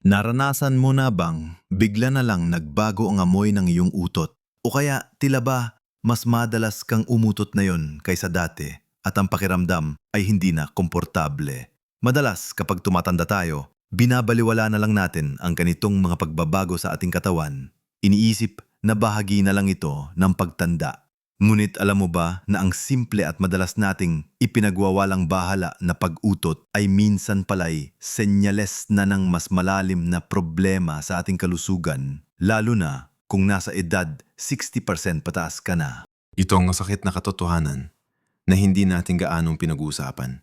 Naranasan mo na bang bigla na lang nagbago ang amoy ng iyong utot? O kaya tila ba mas madalas kang umutot na yon kaysa dati at ang pakiramdam ay hindi na komportable? Madalas kapag tumatanda tayo, binabaliwala na lang natin ang ganitong mga pagbabago sa ating katawan. Iniisip na bahagi na lang ito ng pagtanda. Ngunit alam mo ba na ang simple at madalas nating ipinagwawalang bahala na pag-utot ay minsan pala'y senyales na ng mas malalim na problema sa ating kalusugan, lalo na kung nasa edad 60% pataas ka na. Ito ang masakit na katotohanan na hindi natin gaanong pinag-uusapan.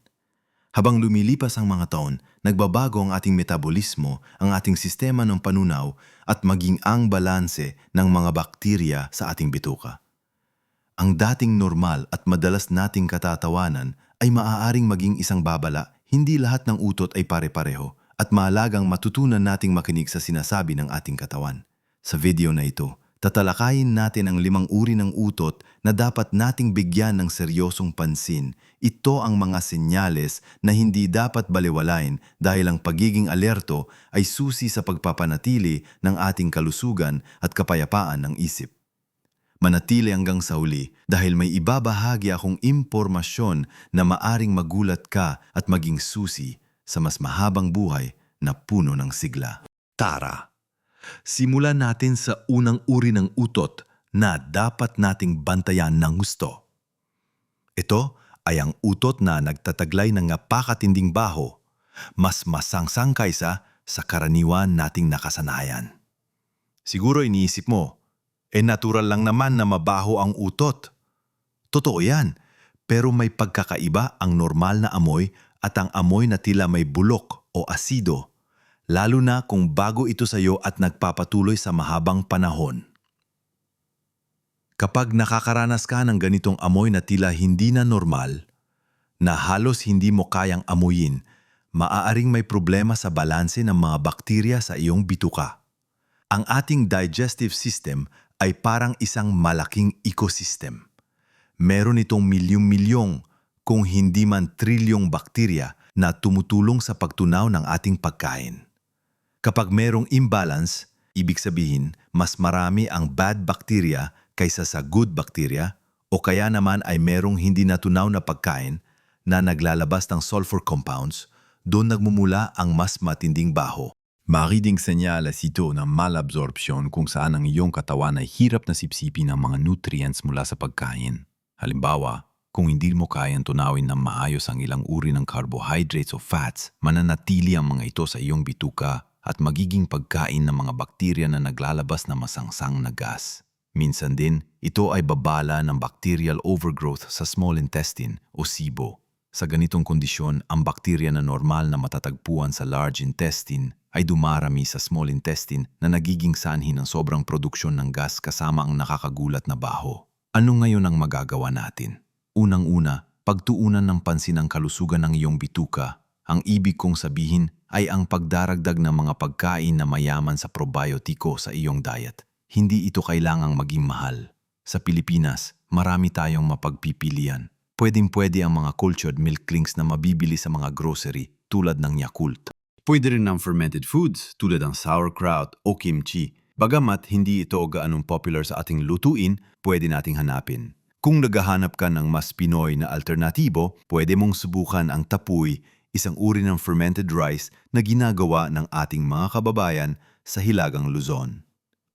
Habang lumilipas ang mga taon, nagbabago ang ating metabolismo, ang ating sistema ng panunaw at maging ang balanse ng mga bakterya sa ating bituka. Ang dating normal at madalas nating katatawanan ay maaaring maging isang babala. Hindi lahat ng utot ay pare-pareho at mahalagang matutunan nating makinig sa sinasabi ng ating katawan. Sa video na ito, tatalakayin natin ang 5 uri ng utot na dapat nating bigyan ng seryosong pansin. Ito ang mga senyales na hindi dapat balewalain dahil ang pagiging alerto ay susi sa pagpapanatili ng ating kalusugan at kapayapaan ng isip. Manatili hanggang sa huli dahil may ibabahagi akong impormasyon na maaring magulat ka at maging susi sa mas mahabang buhay na puno ng sigla. Tara, simulan natin sa unang uri ng utot na dapat nating bantayan ng gusto. Ito ay ang utot na nagtataglay ng napakatinding baho, mas masangsang kaysa sa karaniwan nating nakasanayan. Siguro iniisip mo, natural lang naman na mabaho ang utot. Totoo yan, pero may pagkakaiba ang normal na amoy at ang amoy na tila may bulok o asido, lalo na kung bago ito sa iyo at nagpapatuloy sa mahabang panahon. Kapag nakakaranas ka ng ganitong amoy na tila hindi na normal, na halos hindi mo kayang amuyin, maaaring may problema sa balanse ng mga bakterya sa iyong bituka. Ang ating digestive system ay parang isang malaking ecosystem. Meron itong milyong-milyong, kung hindi man trilyong bakterya na tumutulong sa pagtunaw ng ating pagkain. Kapag merong imbalance, ibig sabihin mas marami ang bad bacteria kaysa sa good bacteria o kaya naman ay merong hindi natunaw na pagkain na naglalabas ng sulfur compounds, doon nagmumula ang mas matinding baho. Mariding senyales ito ng malabsorpsyon kung saan ang iyong katawan ay hirap na sipsipin ng mga nutrients mula sa pagkain. Halimbawa, kung hindi mo kayang tunawin ng maayos ang ilang uri ng carbohydrates o fats, mananatili ang mga ito sa iyong bituka at magiging pagkain ng mga bakterya na naglalabas na masangsang na gas. Minsan din, ito ay babala ng bacterial overgrowth sa small intestine o SIBO. Sa ganitong kondisyon, ang bakterya na normal na matatagpuan sa large intestine ay dumarami sa small intestine na nagiging sanhi ng sobrang produksyon ng gas kasama ang nakakagulat na baho. Ano ngayon ang magagawa natin? Unang-una, pagtuunan ng pansin ang kalusugan ng iyong bituka. Ang ibig kong sabihin ay ang pagdaragdag ng mga pagkain na mayaman sa probiotiko sa iyong diet. Hindi ito kailangang maging mahal. Sa Pilipinas, marami tayong mapagpipilian. Pwedeng-pwede ang mga cultured milk drinks na mabibili sa mga grocery tulad ng Yakult. Pwede rin ang fermented foods tulad ng sauerkraut o kimchi. Bagamat hindi ito gaanong popular sa ating lutuin, pwede nating hanapin. Kung naghahanap ka ng mas Pinoy na alternatibo, pwede mong subukan ang tapuy, isang uri ng fermented rice na ginagawa ng ating mga kababayan sa Hilagang Luzon.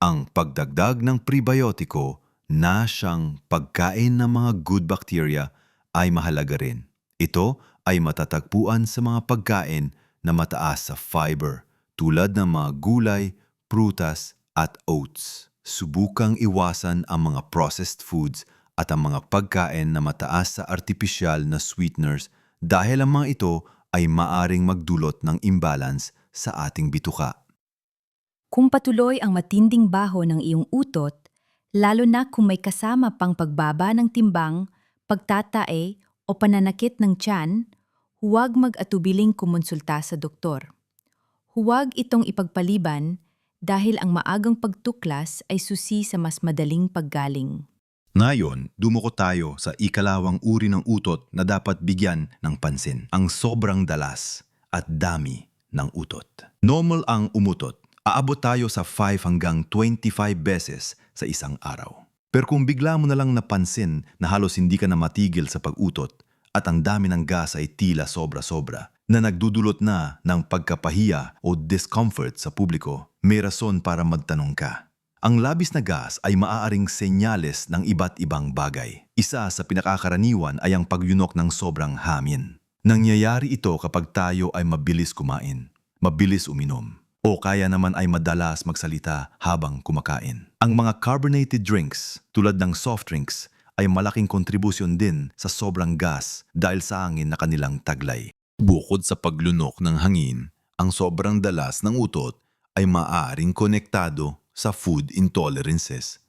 Ang pagdagdag ng prebiotiko na siyang pagkain ng mga good bacteria ay mahalaga rin. Ito ay matatagpuan sa mga pagkain na mataas sa fiber tulad ng mga gulay, prutas at oats. Subukang iwasan ang mga processed foods at ang mga pagkain na mataas sa artipisyal na sweeteners dahil ang mga ito ay maaring magdulot ng imbalance sa ating bituka. Kung patuloy ang matinding baho ng iyong utot, lalo na kung may kasama pang pagbaba ng timbang, pagtatae o pananakit ng tiyan, huwag mag-atubiling kumonsulta sa doktor. Huwag itong ipagpaliban dahil ang maagang pagtuklas ay susi sa mas madaling paggaling. Ngayon, dumuko tayo sa ikalawang uri ng utot na dapat bigyan ng pansin. Ang sobrang dalas at dami ng utot. Normal ang umutot. Aabot tayo sa 5 hanggang 25 beses sa isang araw. Pero kung bigla mo na lang napansin na halos hindi ka na matigil sa pag-utot at ang dami ng gas ay tila sobra-sobra na nagdudulot na ng pagkapahiya o discomfort sa publiko, may rason para magtanong ka. Ang labis na gas ay maaaring senyales ng iba't ibang bagay. Isa sa pinakakaraniwan ay ang pagyunok ng sobrang hangin. Nangyayari ito kapag tayo ay mabilis kumain, mabilis uminom, o kaya naman ay madalas magsalita habang kumakain. Ang mga carbonated drinks tulad ng soft drinks ay malaking kontribusyon din sa sobrang gas dahil sa hangin na kanilang taglay. Bukod sa paglunok ng hangin, ang sobrang dalas ng utot ay maaaring konektado sa food intolerances.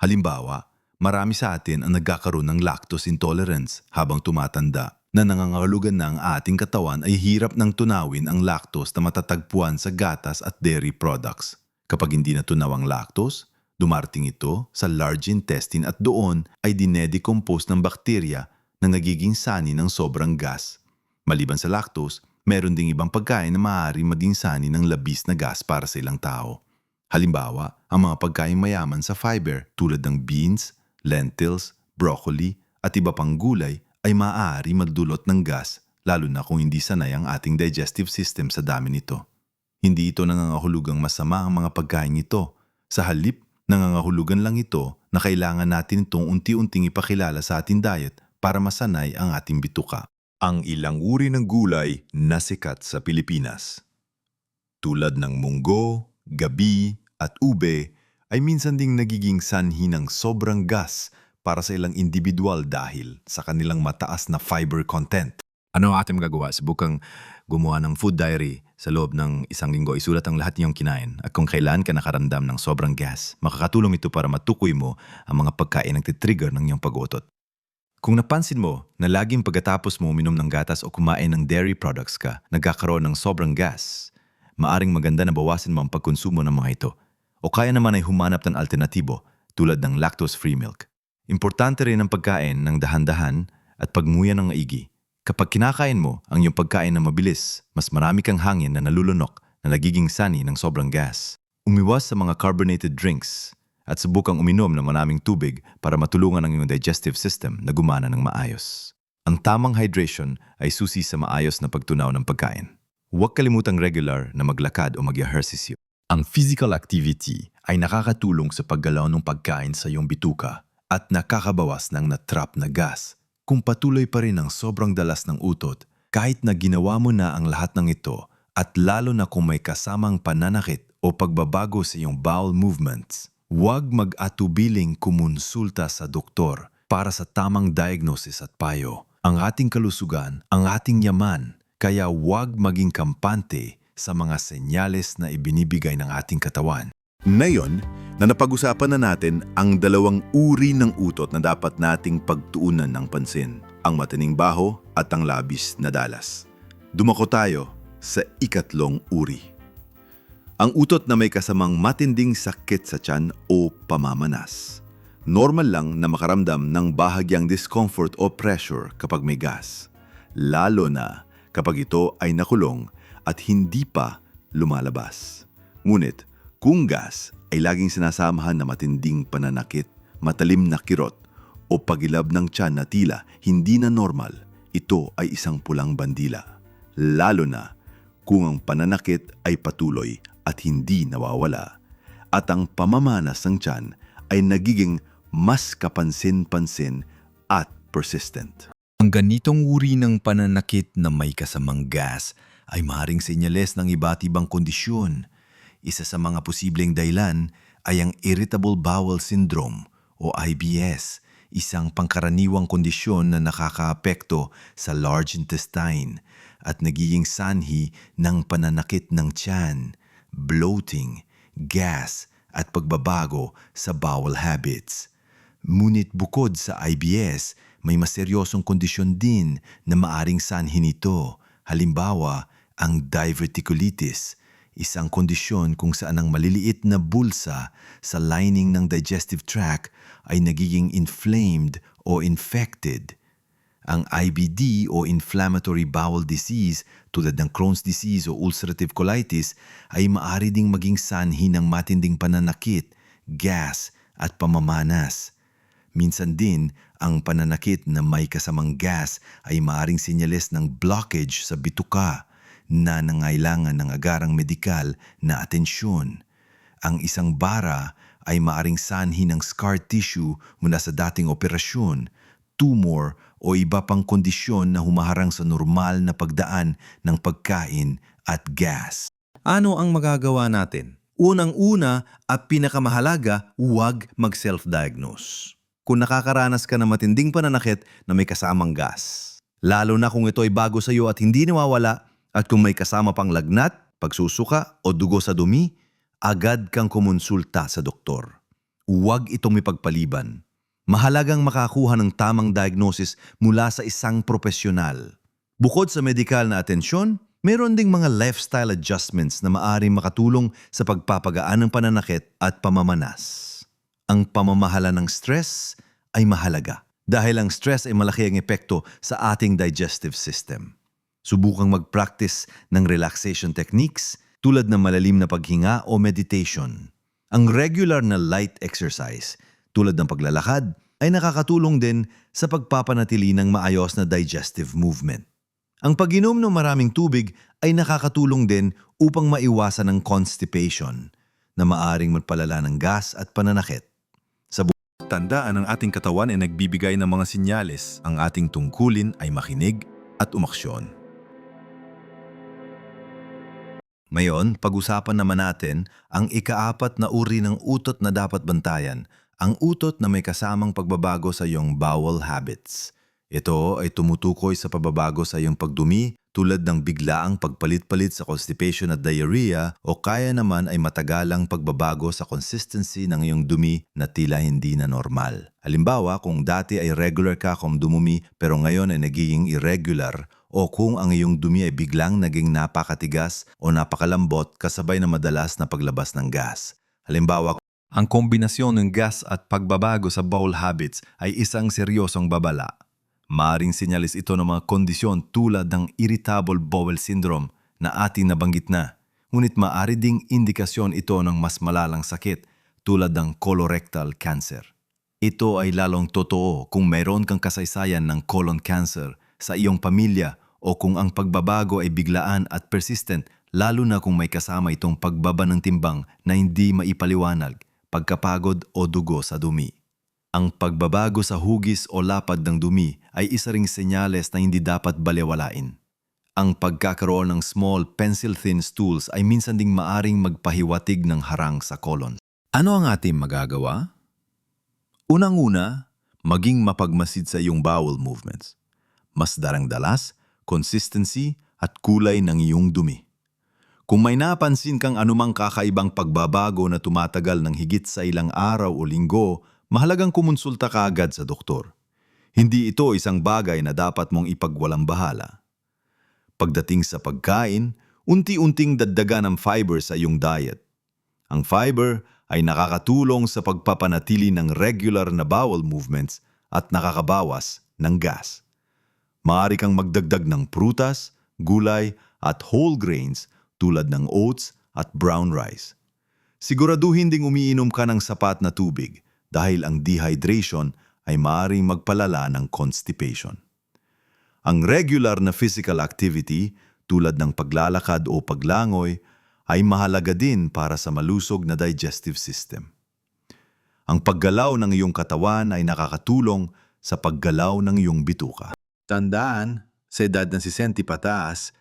Halimbawa, marami sa atin ang nagkakaroon ng lactose intolerance habang tumatanda na nangangahulugan na ang ating katawan ay hirap ng tunawin ang lactose na matatagpuan sa gatas at dairy products. Kapag hindi natunaw ang lactose, dumarating ito sa large intestine at doon ay dinedecompose ng bakterya na nagiging sani ng sobrang gas. Maliban sa lactose, meron ding ibang pagkain na maaari maging sani ng labis na gas para sa ilang tao. Halimbawa, ang mga pagkain mayaman sa fiber tulad ng beans, lentils, broccoli at iba pang gulay ay maaari magdulot ng gas lalo na kung hindi sanay ang ating digestive system sa dami nito. Hindi ito nangangahulugang masama ang mga pagkain ito. Sa halip, nangangahulugan lang ito na kailangan natin itong unti-unting ipakilala sa ating diet para masanay ang ating bituka. Ang ilang uri ng gulay na sikat sa Pilipinas, tulad ng munggo, gabi at ube, ay minsan ding nagiging sanhi ng sobrang gas para sa ilang individual dahil sa kanilang mataas na fiber content. Ano ang ating magagawa? Subukang gumawa ng food diary sa loob ng isang linggo. Isulat ang lahat niyong kinain at kung kailan ka nakaramdam ng sobrang gas, makakatulong ito para matukoy mo ang mga pagkain na nagtitrigger ng iyong pag-utot. Kung napansin mo na laging pagkatapos mo uminom ng gatas o kumain ng dairy products ka, nagkakaroon ng sobrang gas, maaring maganda na bawasin mo ang pagkonsumo ng mga ito. O kaya naman ay humanap ng alternatibo tulad ng lactose-free milk. Importante rin ang pagkain ng dahan-dahan at pagmuya ng maigi. Kapag kinakain mo ang iyong pagkain na mabilis, mas marami kang hangin na nalulunok na nagiging sani ng sobrang gas. Umiwas sa mga carbonated drinks at subukang uminom ng maraming tubig para matulungan ang iyong digestive system na gumana ng maayos. Ang tamang hydration ay susi sa maayos na pagtunaw ng pagkain. Huwag kalimutang regular na maglakad o mag-ehersisyo. Ang physical activity ay nakakatulong sa paggalaw ng pagkain sa iyong bituka at nakakabawas ng natrap na gas. Kung patuloy pa rin ang sobrang dalas ng utot, kahit na ginawa mo na ang lahat ng ito at lalo na kung may kasamang pananakit o pagbabago sa iyong bowel movements, huwag mag-atubiling kumonsulta sa doktor para sa tamang diagnosis at payo. Ang ating kalusugan, ang ating yaman, kaya huwag maging kampante sa mga senyales na ibinibigay ng ating katawan. Ngayon, na napag-usapan na natin ang dalawang uri ng utot na dapat nating pagtuunan ng pansin, ang mataning baho at ang labis na dalas. Dumako tayo sa ikatlong uri. Ang utot na may kasamang matinding sakit sa tiyan o pamamanas. Normal lang na makaramdam ng bahagyang discomfort o pressure kapag may gas, lalo na kapag ito ay nakulong at hindi pa lumalabas. Ngunit, kung gas ay laging sinasamahan na matinding pananakit, matalim na kirot o pagilab ng tiyan na tila hindi na normal, ito ay isang pulang bandila. Lalo na kung ang pananakit ay patuloy at hindi nawawala at ang pamamanas ng tiyan ay nagiging mas kapansin-pansin at persistent. Ang ganitong uri ng pananakit na may kasamang gas ay maaaring senyales ng iba't ibang kondisyon. Isa sa mga posibleng dahilan ay ang Irritable Bowel Syndrome o IBS, isang pangkaraniwang kondisyon na nakakaapekto sa large intestine at nagiging sanhi ng pananakit ng tiyan, bloating, gas at pagbabago sa bowel habits. Ngunit bukod sa IBS, may maseryosong kondisyon din na maaring sanhi nito. Halimbawa, ang diverticulitis, isang kondisyon kung saan ang maliliit na bulsa sa lining ng digestive tract ay nagiging inflamed o infected. Ang IBD o inflammatory bowel disease tulad ng Crohn's disease o ulcerative colitis ay maaari ding maging sanhi ng matinding pananakit, gas at pamamanas. Minsan din, ang pananakit na may kasamang gas ay maaring senyales ng blockage sa bituka na nangailangan ng agarang medikal na atensyon. Ang isang bara ay maaring sanhi ng scar tissue mula sa dating operasyon, tumor o iba pang kondisyon na humaharang sa normal na pagdaan ng pagkain at gas. Ano ang magagawa natin? Unang-una at pinakamahalaga, huwag mag-self-diagnose. Kung nakakaranas ka ng matinding pananakit na may kasamang gas, lalo na kung ito ay bago sa iyo at hindi nawawala, at kung may kasama pang lagnat, pagsusuka o dugo sa dumi, agad kang kumonsulta sa doktor. Huwag itong ipagpaliban. Mahalagang makakuha ng tamang diagnosis mula sa isang profesional. Bukod sa medikal na atensyon, meron ding mga lifestyle adjustments na maaaring makatulong sa pagpapagaan ng pananakit at pamamanas. Ang pamamahala ng stress ay mahalaga dahil ang stress ay malaki ang epekto sa ating digestive system. Subukang mag-practice ng relaxation techniques tulad ng malalim na paghinga o meditation. Ang regular na light exercise tulad ng paglalakad ay nakakatulong din sa pagpapanatili ng maayos na digestive movement. Ang pag-inom ng maraming tubig ay nakakatulong din upang maiwasan ang constipation na maaring magpalala ng gas at pananakit. Tandaan ang ating katawan ay nagbibigay ng mga sinyales. Ang ating tungkulin ay makinig at umaksyon. Ngayon, pag-usapan naman natin ang ika-4 na uri ng utot na dapat bantayan, ang utot na may kasamang pagbabago sa iyong bowel habits. Ito ay tumutukoy sa pagbabago sa iyong pagdumi tulad ng biglaang pagpalit-palit sa constipation at diarrhea o kaya naman ay matagalang pagbabago sa consistency ng iyong dumi na tila hindi na normal. Halimbawa, kung dati ay regular ka kung dumumi pero ngayon ay nagiging irregular o kung ang iyong dumi ay biglang naging napakatigas o napakalambot kasabay na madalas na paglabas ng gas. Halimbawa, Ang kombinasyon ng gas at pagbabago sa bowel habits ay isang seryosong babala. Maaring sinyalis ito ng mga kondisyon tulad ng irritable bowel syndrome na ating nabanggit na. Ngunit maaari ding indikasyon ito ng mas malalang sakit tulad ng colorectal cancer. Ito ay lalong totoo kung mayroon kang kasaysayan ng colon cancer sa iyong pamilya o kung ang pagbabago ay biglaan at persistent lalo na kung may kasama itong pagbaba ng timbang na hindi maipaliwanag, pagkapagod o dugo sa dumi. Ang pagbabago sa hugis o lapad ng dumi ay isa ring senyales na hindi dapat balewalain. Ang pagkakaroon ng small pencil-thin stools ay minsan ding maaring magpahiwatig ng harang sa colon. ano ang ating magagawa? Unang-una, maging mapagmasid sa iyong bowel movements. Mas darang-dalas, consistency at kulay ng iyong dumi. Kung may napansin kang anumang kakaibang pagbabago na tumatagal ng higit sa ilang araw o linggo, mahalagang kumonsulta ka agad sa doktor. Hindi ito isang bagay na dapat mong ipagwalang bahala. Pagdating sa pagkain, unti-unting dagdagan ang fiber sa iyong diet. Ang fiber ay nakakatulong sa pagpapanatili ng regular na bowel movements at nakakabawas ng gas. Maaari kang magdagdag ng prutas, gulay at whole grains tulad ng oats at brown rice. Siguraduhin ding umiinom ka ng sapat na tubig dahil ang dehydration ay maaaring magpalala ng constipation. Ang regular na physical activity tulad ng paglalakad o paglangoy ay mahalaga din para sa malusog na digestive system. Ang paggalaw ng iyong katawan ay nakakatulong sa paggalaw ng iyong bituka. Tandaan, sa edad ng 60 pataas,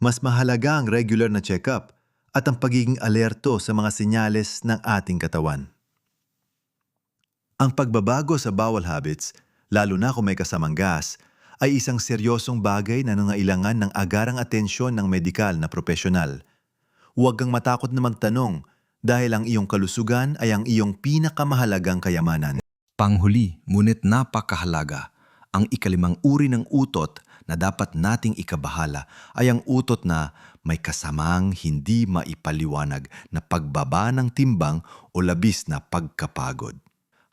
mas mahalaga ang regular na check-up at ang pagiging alerto sa mga senyales ng ating katawan. Ang pagbabago sa bowel habits, lalo na kung may kasamang gas, ay isang seryosong bagay na nangailangan ng agarang atensyon ng medikal na profesional. Huwag kang matakot na magtanong dahil ang iyong kalusugan ay ang iyong pinakamahalagang kayamanan. Panghuli, ngunit napakahalaga, ang ikalimang uri ng utot na dapat nating ikabahala ay ang utot na may kasamang hindi maipaliwanag na pagbaba ng timbang o labis na pagkapagod.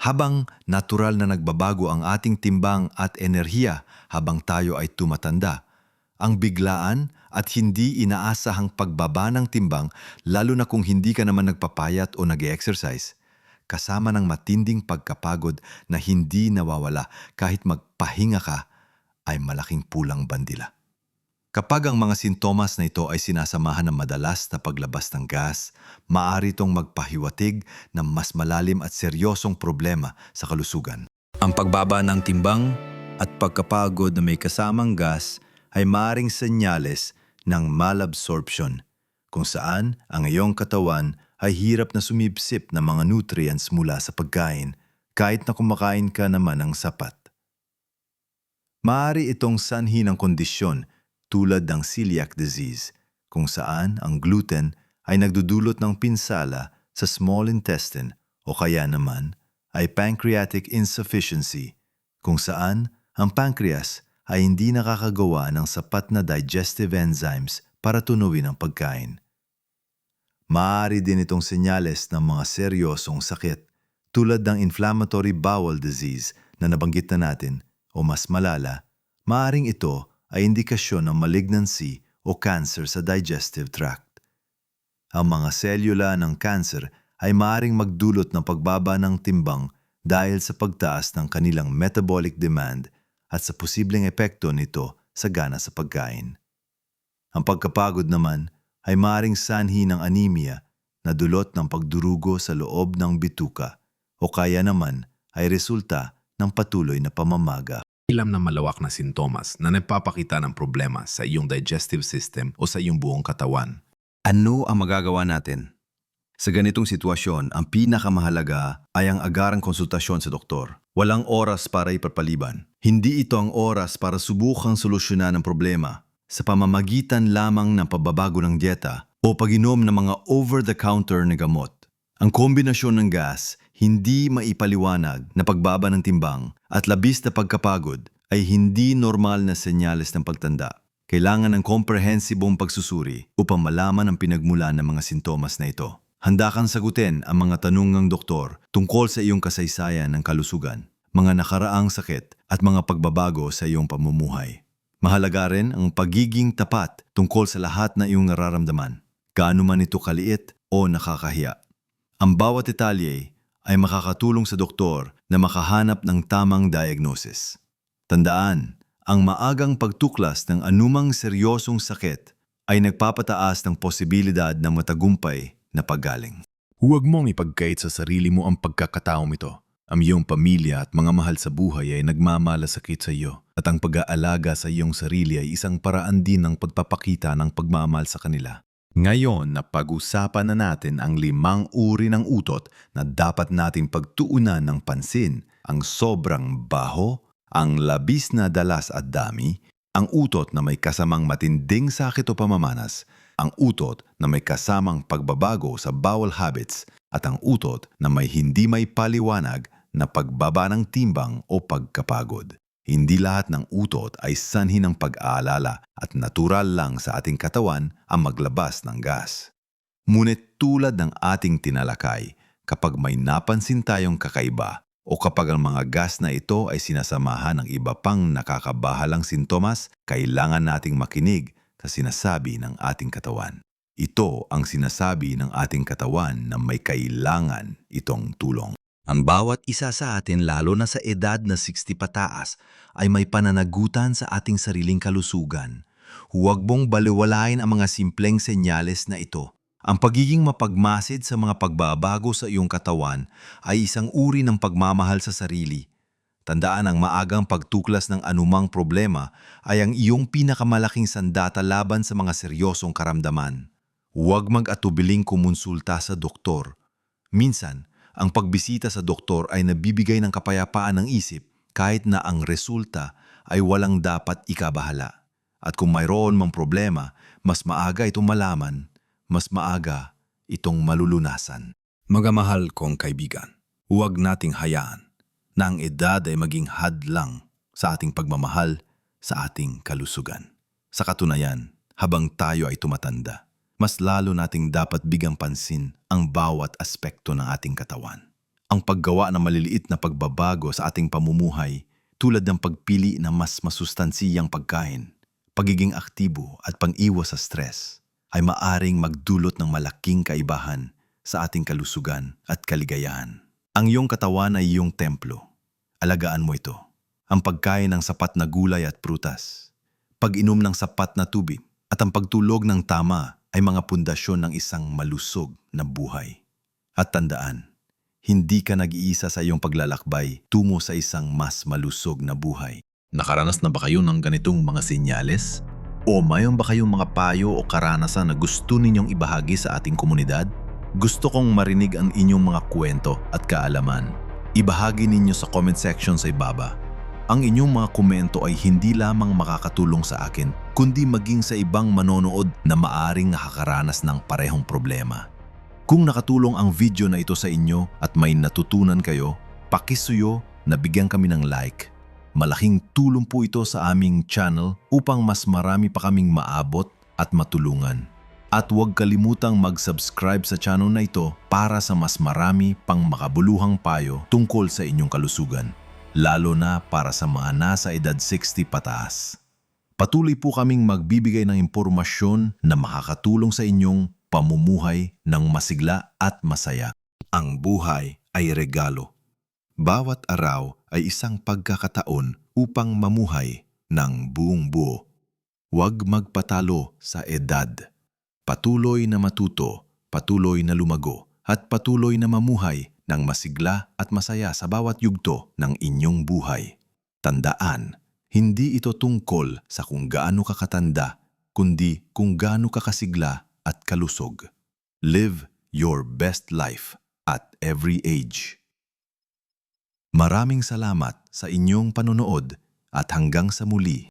Habang natural na nagbabago ang ating timbang at enerhiya habang tayo ay tumatanda, ang biglaan at hindi inaasahang pagbaba ng timbang, lalo na kung hindi ka naman nagpapayat o nag-exercise, kasama ng matinding pagkapagod na hindi nawawala kahit magpahinga ka, ay malaking pulang bandila. Kapag ang mga sintomas na ito ay sinasamahan ng madalas na paglabas ng gas, maaari itong magpahiwatig ng mas malalim at seryosong problema sa kalusugan. Ang pagbaba ng timbang at pagkapagod na may kasamang gas ay maaaring senyales ng malabsorption, kung saan ang iyong katawan ay hirap na sumipsip ng mga nutrients mula sa pagkain kahit na kumakain ka naman ng sapat. Maaari itong sanhi ng kondisyon tulad ng celiac disease, kung saan ang gluten ay nagdudulot ng pinsala sa small intestine o kaya naman ay pancreatic insufficiency, kung saan ang pancreas ay hindi nakakagawa ng sapat na digestive enzymes para tunawin ang pagkain. Maaari din itong senyales ng mga seryosong sakit tulad ng inflammatory bowel disease na nabanggit na natin o mas malala, maaaring ito ay indikasyon ng malignancy o cancer sa digestive tract. Ang mga selula ng cancer ay maaaring magdulot ng pagbaba ng timbang dahil sa pagtaas ng kanilang metabolic demand at sa posibleng epekto nito sa gana sa pagkain. Ang pagkapagod naman ay maaaring sanhi ng anemia na dulot ng pagdurugo sa loob ng bituka o kaya naman ay resulta ng patuloy na pamamaga. Ilam na malawak na sintomas na nagpapakita ng problema sa iyong digestive system o sa iyong buong katawan. Ano ang magagawa natin? Sa ganitong sitwasyon, ang pinakamahalaga ay ang agarang konsultasyon sa doktor. Walang oras para ipapaliban. Hindi ito ang oras para subukang solusyonan ang problema sa pamamagitan lamang ng pagbabago ng dieta o pag-inom ng mga over-the-counter na gamot. Ang kombinasyon ng gas, hindi maipaliwanag na pagbaba ng timbang at labis na pagkapagod ay hindi normal na senyales ng pagtanda. Kailangan ng komprehensibong pagsusuri upang malaman ang pinagmulan ng mga sintomas na ito. Handa kang sagutin ang mga tanong ng doktor tungkol sa iyong kasaysayan ng kalusugan, mga nakaraang sakit at mga pagbabago sa iyong pamumuhay. Mahalaga rin ang pagiging tapat tungkol sa lahat na iyong nararamdaman, gaano man ito kaliit o nakakahiya. Ang bawat detalye ay makakatulong sa doktor na makahanap ng tamang diagnosis. Tandaan, ang maagang pagtuklas ng anumang seryosong sakit ay nagpapataas ng posibilidad ng matagumpay na paggaling. Huwag mong ipagkait sa sarili mo ang pagkakataong ito. Ang iyong pamilya at mga mahal sa buhay ay nagmamalasakit sa iyo at ang pag-aalaga sa iyong sarili ay isang paraan din ng pagpapakita ng pagmamahal sa kanila. Ngayon na pag-usapan na natin ang 5 uri ng utot na dapat nating pagtuunan ng pansin, ang sobrang baho, ang labis na dalas at dami, ang utot na may kasamang matinding sakit o pamamanas, ang utot na may kasamang pagbabago sa bowel habits, at ang utot na hindi may paliwanag na pagbaba ng timbang o pagkapagod. Hindi lahat ng utot ay sanhi ng pag-aalala at natural lang sa ating katawan ang maglabas ng gas. Ngunit tulad ng ating tinalakay, kapag may napansin tayong kakaiba o kapag ang mga gas na ito ay sinasamahan ng iba pang nakakabahalang sintomas, kailangan nating makinig sa sinasabi ng ating katawan. Ito ang sinasabi ng ating katawan na may kailangan itong tulong. Ang bawat isa sa atin, lalo na sa edad na 60 pataas, ay may pananagutan sa ating sariling kalusugan. Huwag mong baliwalain ang mga simpleng senyales na ito. Ang pagiging mapagmasid sa mga pagbabago sa iyong katawan ay isang uri ng pagmamahal sa sarili. Tandaan, ang maagang pagtuklas ng anumang problema ay ang iyong pinakamalaking sandata laban sa mga seryosong karamdaman. Huwag mag-atubiling kumonsulta sa doktor. Minsan, ang pagbisita sa doktor ay nabibigay ng kapayapaan ng isip kahit na ang resulta ay walang dapat ikabahala. At kung mayroon mang problema, mas maaga itong malaman, mas maaga itong malulunasan. Mga mahal kong kaibigan, huwag nating hayaan na ang edad ay maging hadlang sa ating pagmamahal sa ating kalusugan. Sa katunayan, habang tayo ay tumatanda, mas lalo nating dapat bigyang pansin ang bawat aspekto ng ating katawan. Ang paggawa ng maliliit na pagbabago sa ating pamumuhay tulad ng pagpili ng mas masustansiyang pagkain, pagiging aktibo at pang-iwas sa stress ay maaring magdulot ng malaking kaibahan sa ating kalusugan at kaligayahan. Ang iyong katawan ay iyong templo. Alagaan mo ito. Ang pagkain ng sapat na gulay at prutas, pag-inom ng sapat na tubig, at ang pagtulog ng tama ay mga pundasyon ng isang malusog na buhay. At tandaan, hindi ka nag-iisa sa iyong paglalakbay tungo sa isang mas malusog na buhay. Nakaranas na ba kayo ng ganitong mga senyales? O mayon ba kayong mga payo o karanasan na gusto ninyong ibahagi sa ating komunidad? Gusto kong marinig ang inyong mga kwento at kaalaman. Ibahagi ninyo sa comment section sa ibaba. Ang inyong mga komento ay hindi lamang makakatulong sa akin, kundi maging sa ibang manonood na maaring nakakaranas ng parehong problema. Kung nakatulong ang video na ito sa inyo at may natutunan kayo, pakisuyo na bigyan kami ng like. Malaking tulong po ito sa aming channel upang mas marami pa kaming maabot at matulungan. At huwag kalimutang mag-subscribe sa channel na ito para sa mas marami pang makabuluhang payo tungkol sa inyong kalusugan, lalo na para sa mga nasa edad 60 pataas. Patuloy po kaming magbibigay ng impormasyon na makakatulong sa inyong pamumuhay ng masigla at masaya. Ang buhay ay regalo. Bawat araw ay isang pagkakataon upang mamuhay ng buong buo. Huwag magpatalo sa edad. Patuloy na matuto, patuloy na lumago, at patuloy na mamuhay ng masigla at masaya sa bawat yugto ng inyong buhay. Tandaan, hindi ito tungkol sa kung gaano ka katanda, kundi kung gaano ka kasigla at kalusog. Live your best life at every age. Maraming salamat sa inyong panonood at hanggang sa muli.